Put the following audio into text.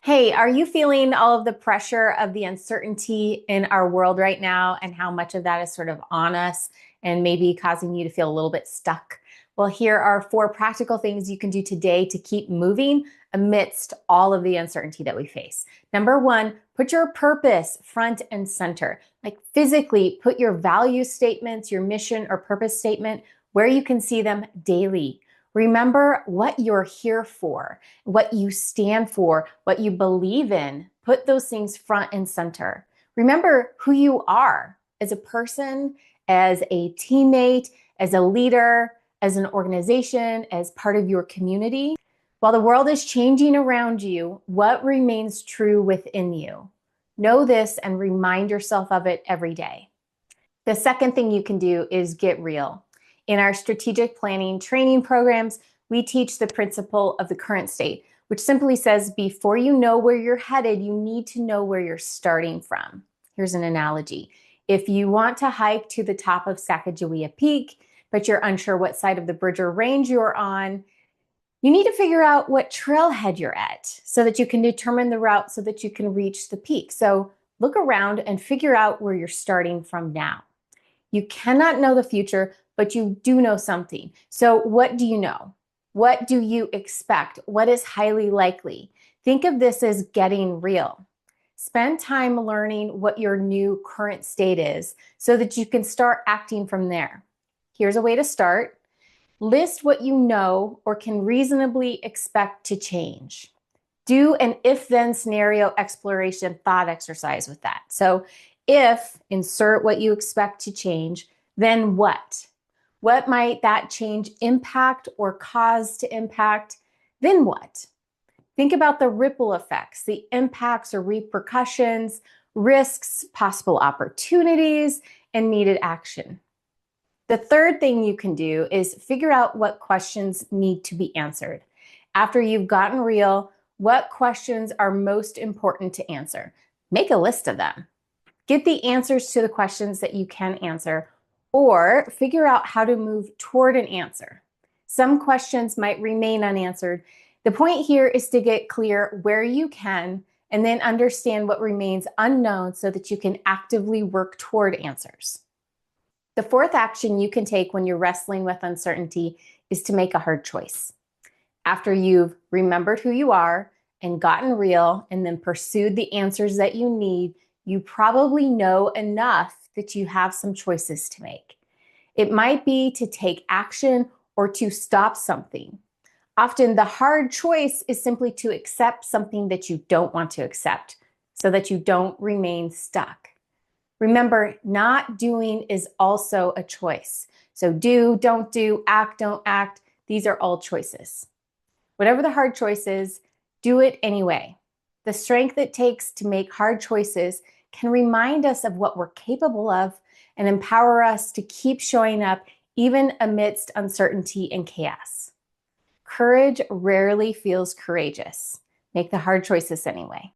Hey, are you feeling all of the pressure of the uncertainty in our world right now and how much of that is sort of on us and maybe causing you to feel a little bit stuck? Well, here are 4 practical things you can do today to keep moving amidst all of the uncertainty that we face. Number 1, put your purpose front and center. Like physically put your value statements, your mission or purpose statement where you can see them daily. Remember what you're here for, what you stand for, what you believe in. Put those things front and center. Remember who you are as a person, as a teammate, as a leader, as an organization, as part of your community. While the world is changing around you, what remains true within you? Know this and remind yourself of it every day. The second thing you can do is get real. In our strategic planning training programs, we teach the principle of the current state, which simply says before you know where you're headed, you need to know where you're starting from. Here's an analogy. If you want to hike to the top of Sacagawea Peak, but you're unsure what side of the bridge or range you're on, you need to figure out what trailhead you're at so that you can determine the route so that you can reach the peak. So look around and figure out where you're starting from now. You cannot know the future, but you do know something. So what do you know? What do you expect? What is highly likely? Think of this as getting real. Spend time learning what your new current state is so that you can start acting from there. Here's a way to start. List what you know or can reasonably expect to change. Do an if-then scenario exploration thought exercise with that. So if, insert what you expect to change, then what? What might that change impact or cause to impact? Then what? Think about the ripple effects, the impacts or repercussions, risks, possible opportunities, and needed action. The third thing you can do is figure out what questions need to be answered. After you've gotten real, what questions are most important to answer? Make a list of them. Get the answers to the questions that you can answer, or figure out how to move toward an answer. Some questions might remain unanswered. The point here is to get clear where you can and then understand what remains unknown so that you can actively work toward answers. The fourth action you can take when you're wrestling with uncertainty is to make a hard choice. After you've remembered who you are and gotten real and then pursued the answers that you need, you probably know enough that you have some choices to make. It might be to take action or to stop something. Often the hard choice is simply to accept something that you don't want to accept so that you don't remain stuck. Remember, not doing is also a choice. So do, don't do, act, don't act. These are all choices. Whatever the hard choice is, do it anyway. The strength it takes to make hard choices can remind us of what we're capable of and empower us to keep showing up even amidst uncertainty and chaos. Courage rarely feels courageous. Make the hard choices anyway.